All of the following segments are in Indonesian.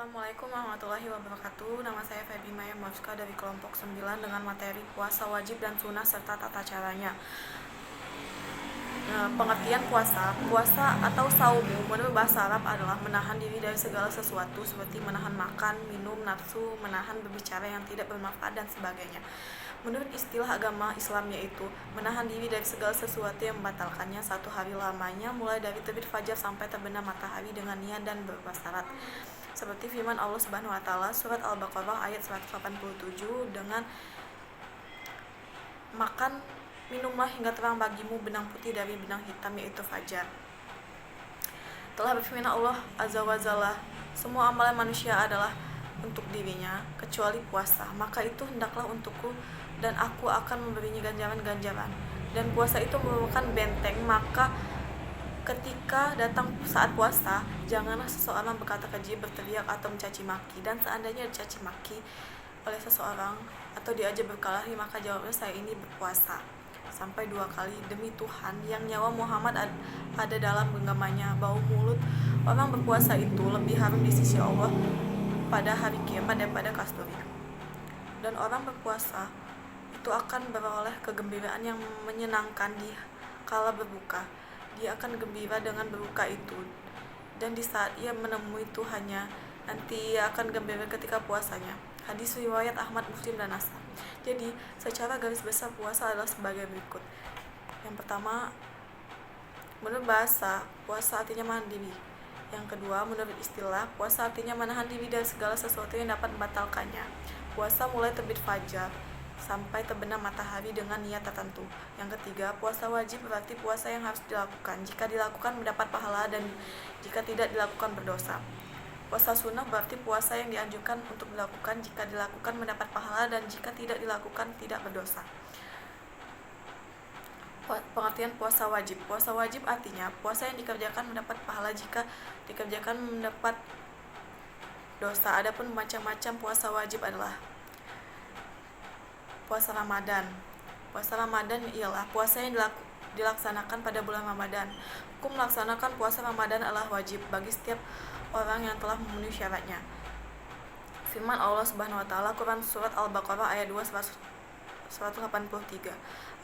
Assalamualaikum warahmatullahi wabarakatuh. Nama saya Feby Maya Morska dari kelompok 9 dengan materi puasa wajib dan sunnah serta tata caranya. Pengertian puasa atau saumu menurut bahasa Arab adalah menahan diri dari segala sesuatu seperti menahan makan, minum, nafsu, menahan berbicara yang tidak bermanfaat dan sebagainya. Menurut istilah agama Islam yaitu menahan diri dari segala sesuatu yang membatalkannya satu hari lamanya mulai dari terbit fajar sampai terbenam matahari dengan niat dan bersyarat. Seperti firman Allah Subhanahu wa taala surat Al-Baqarah ayat 187 dengan makan minumlah hingga terang bagimu benang putih dari benang hitam yaitu fajar. Telah berfirman Allah Azza wa Jalla, semua amalan manusia adalah untuk dirinya kecuali puasa, maka itu hendaklah untukku dan aku akan memberinya ganjaran-ganjaran. Dan puasa itu merupakan benteng, maka ketika datang saat puasa, janganlah seseorang berkata keji, berteriak atau mencaci maki. Dan seandainya dicaci maki oleh seseorang atau diajak berkelahi, maka jawabnya saya ini berpuasa sampai 2 kali. Demi Tuhan yang nyawa Muhammad ada dalam genggamannya, bau mulut orang berpuasa itu lebih harum di sisi Allah pada hari kiamat daripada kasturi. Dan orang berpuasa itu akan beroleh kegembiraan yang menyenangkan di kala berbuka. Dia akan gembira dengan berbuka itu, dan di saat ia menemui Tuhannya nanti ia akan gembira ketika puasanya. Hadis riwayat Ahmad, Muslim, dan Nasai. Jadi secara garis besar puasa adalah sebagai berikut. Yang pertama, menurut bahasa puasa artinya menahan diri. Yang kedua, menurut istilah puasa artinya menahan diri dari segala sesuatu yang dapat membatalkannya. Puasa mulai terbit fajar sampai terbenam matahari dengan niat tertentu. Yang ketiga, puasa wajib berarti puasa yang harus dilakukan. Jika dilakukan mendapat pahala dan jika tidak dilakukan berdosa. Puasa sunnah berarti puasa yang dianjurkan untuk dilakukan. Jika dilakukan mendapat pahala dan jika tidak dilakukan tidak berdosa. Pengertian puasa wajib. Puasa wajib artinya puasa yang dikerjakan mendapat pahala, jika dikerjakan mendapat dosa. Adapun macam-macam puasa wajib adalah puasa Ramadan. Puasa Ramadan ialah puasa yang dilaksanakan pada bulan Ramadan. Hukum melaksanakan puasa Ramadan adalah wajib bagi setiap orang yang telah memenuhi syaratnya. Firman Allah Subhanahu wa taala Quran surat Al-Baqarah ayat 2 183.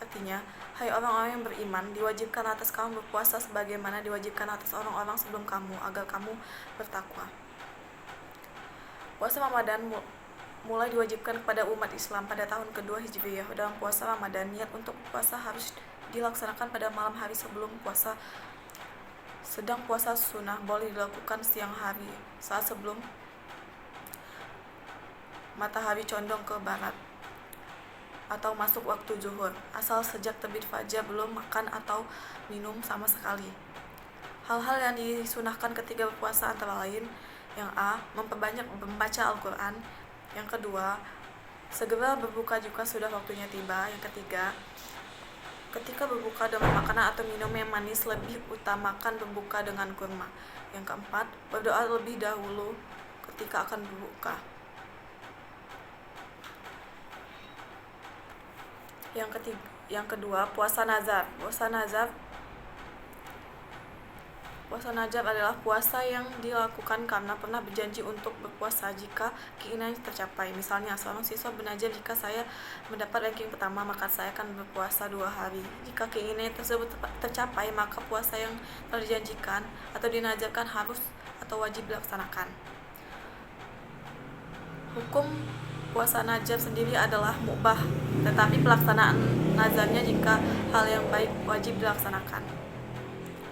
Artinya, hai orang-orang yang beriman, diwajibkan atas kamu berpuasa sebagaimana diwajibkan atas orang-orang sebelum kamu agar kamu bertakwa. Puasa Ramadan mulai diwajibkan kepada umat Islam pada tahun kedua Hijriyah. Dalam puasa Ramadan, niat untuk puasa harus dilaksanakan pada malam hari sebelum puasa. Sedang puasa sunnah boleh dilakukan siang hari saat sebelum matahari condong ke barat atau masuk waktu zuhur, asal sejak terbit fajar belum makan atau minum sama sekali. Hal-hal yang disunahkan ketika berpuasa antara lain: yang A. Memperbanyak membaca Al-Quran. Yang kedua, segera berbuka jika sudah waktunya tiba. Yang ketiga, ketika berbuka dengan makanan atau minum yang manis, lebih utamakan berbuka dengan kurma. Yang keempat, berdoa lebih dahulu ketika akan berbuka. Yang kedua, puasa nazar. Puasa nazar adalah puasa yang dilakukan karena pernah berjanji untuk berpuasa jika keinginannya tercapai. Misalnya, seorang siswa bernazar, jika saya mendapat ranking pertama maka saya akan berpuasa 2 hari. Jika keinginan tersebut tercapai, maka puasa yang telah dijanjikan atau dinazarkan harus atau wajib dilaksanakan. Hukum puasa nazar sendiri adalah mubah, tetapi pelaksanaan nazarnya jika hal yang baik wajib dilaksanakan.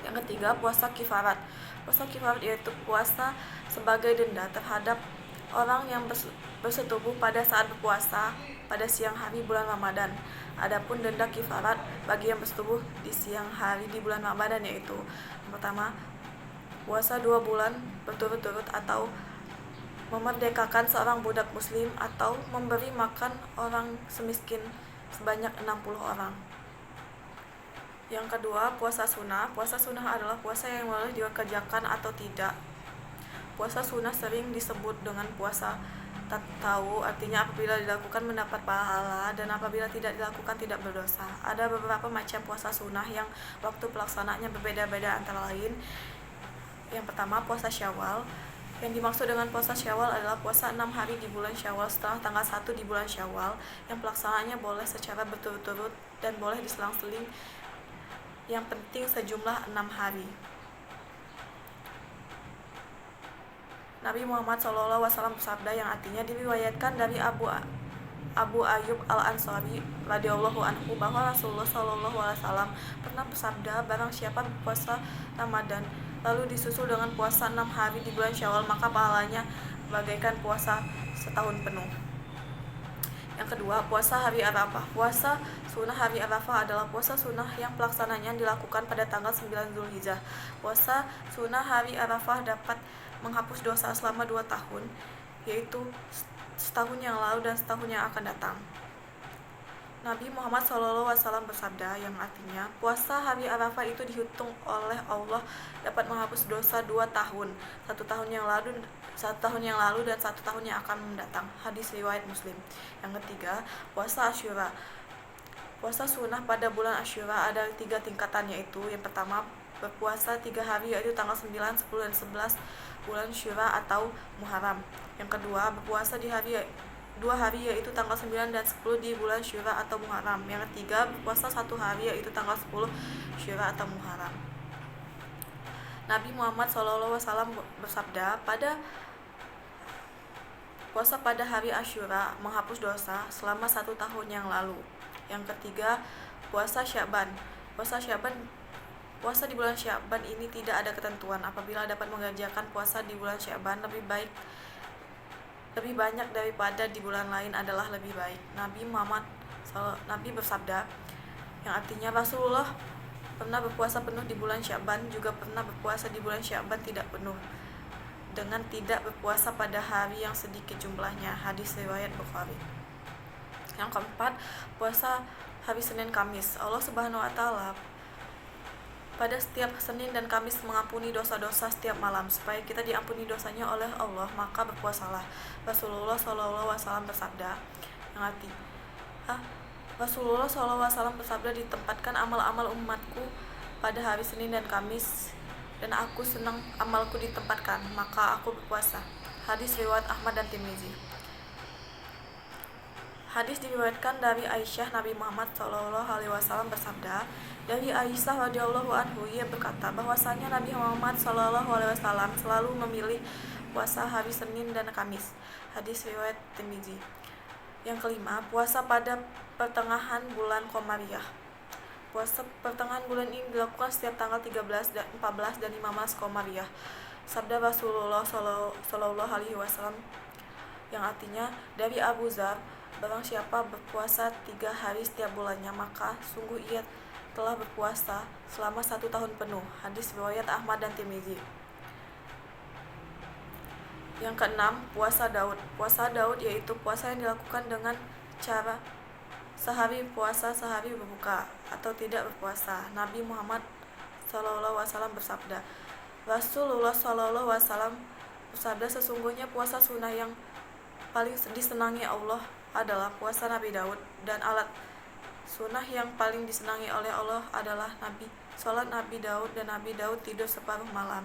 Yang ketiga, puasa kifarat. Puasa kifarat yaitu puasa sebagai denda terhadap orang yang bersetubuh pada saat berpuasa pada siang hari bulan Ramadan. Adapun denda kifarat bagi yang bersetubuh di siang hari di bulan Ramadan yaitu: yang pertama, puasa 2 bulan berturut-turut atau memerdekakan seorang budak muslim atau memberi makan orang semiskin sebanyak 60 orang. Yang kedua, puasa sunnah. Puasa sunnah adalah puasa yang boleh dikerjakan atau tidak. Puasa sunnah sering disebut dengan puasa tatawwu, artinya apabila dilakukan mendapat pahala dan apabila tidak dilakukan tidak berdosa. Ada beberapa macam puasa sunnah yang waktu pelaksanaannya berbeda-beda, antara lain: yang pertama, puasa Syawal. Yang dimaksud dengan puasa Syawal adalah puasa 6 hari di bulan Syawal setelah tanggal 1 di bulan Syawal, yang pelaksanaannya boleh secara berturut-turut dan boleh diselang-seling, yang penting sejumlah 6 hari. Nabi Muhammad SAW bersabda, yang artinya diriwayatkan dari Abu Ayyub Al-Ansari radhiyallahu anhu bahwa Rasulullah SAW pernah bersabda, barang siapa berpuasa Ramadan lalu disusul dengan puasa 6 hari di bulan Syawal, maka pahalanya bagaikan puasa setahun penuh. Yang kedua, puasa hari Arafah. Puasa sunnah hari Arafah adalah puasa sunnah yang pelaksananya dilakukan pada tanggal 9 Zulhijjah. Puasa sunnah hari Arafah dapat menghapus dosa selama 2 tahun, yaitu setahun yang lalu dan setahun yang akan datang. Nabi Muhammad SAW bersabda, yang artinya puasa hari Arafah itu dihitung oleh Allah dapat menghapus dosa 2 tahun, 1 tahun yang lalu dan 1 tahun yang akan mendatang. Hadis riwayat Muslim. Yang ketiga, puasa Asyura. Puasa sunnah pada bulan Asyura ada 3 tingkatan, yaitu yang pertama berpuasa 3 hari, yaitu tanggal 9, 10, dan 11 bulan Syura atau Muharram. Yang kedua, berpuasa di 2 hari, yaitu tanggal 9 dan 10 di bulan Syura atau Muharram. Yang ketiga, berpuasa 1 hari, yaitu tanggal 10 Syura atau Muharram. Nabi Muhammad SAW bersabda, puasa pada hari Asyura menghapus dosa selama 1 tahun yang lalu. Yang ketiga, puasa Sya'ban. Puasa di bulan Sya'ban ini tidak ada ketentuan. Apabila dapat mengerjakan puasa di bulan Sya'ban lebih banyak daripada di bulan lain adalah lebih baik. Nabi bersabda, yang artinya Rasulullah pernah berpuasa penuh di bulan Sya'ban, juga pernah berpuasa di bulan Sya'ban tidak penuh, dengan tidak berpuasa pada hari yang sedikit jumlahnya. Hadis riwayat Bukhari. Yang keempat, puasa hari Senin Kamis. Allah Subhanahu wa Ta'ala pada setiap Senin dan Kamis mengampuni dosa-dosa setiap malam. Supaya kita diampuni dosanya oleh Allah, maka berpuasalah. Rasulullah SAW bersabda, yang artinya Rasulullah SAW bersabda, ditempatkan amal-amal umatku pada hari Senin dan Kamis, dan aku senang amalku ditempatkan, maka aku berpuasa. Hadis riwayat Ahmad dan Tirmizi. Hadis diriwayatkan dari Aisyah. Nabi Muhammad SAW bersabda, dari Aisyah radhiyallahu anhu, ia berkata bahwasanya Nabi Muhammad SAW selalu memilih puasa hari Senin dan Kamis. Hadis riwayat Tirmizi. Yang kelima, puasa pada pertengahan bulan Qamariyah. Puasa pertengahan bulan ini dilakukan setiap tanggal 13, 14, dan 15 Qamariyah. Sabda Rasulullah SAW, yang artinya dari Abu Dzar, barang siapa berpuasa 3 hari setiap bulannya, maka sungguh ia telah berpuasa selama 1 tahun penuh. Hadis riwayat Ahmad dan Tirmizi. Yang keenam, puasa Daud. Puasa Daud yaitu puasa yang dilakukan dengan cara sehari puasa, sehari berbuka, atau tidak berpuasa. Nabi Muhammad SAW bersabda, Rasulullah SAW bersabda, sesungguhnya puasa sunnah yang paling disenangi Allah adalah puasa Nabi Daud, dan alat sunnah yang paling disenangi oleh Allah adalah sholat Nabi Daud, dan Nabi Daud tidur separuh malam,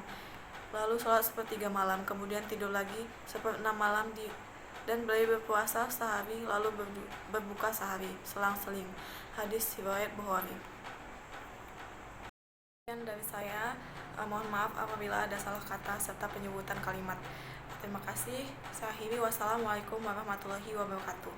lalu sholat sepertiga malam, kemudian tidur lagi seperenam malam, dan beliau berpuasa sehari lalu berbuka sehari, selang-seling. Hadis riwayat Bukhari. Sekian dari saya, mohon maaf apabila ada salah kata serta penyebutan kalimat. Terima kasih. Saya akhiri. Wassalamualaikum warahmatullahi wabarakatuh.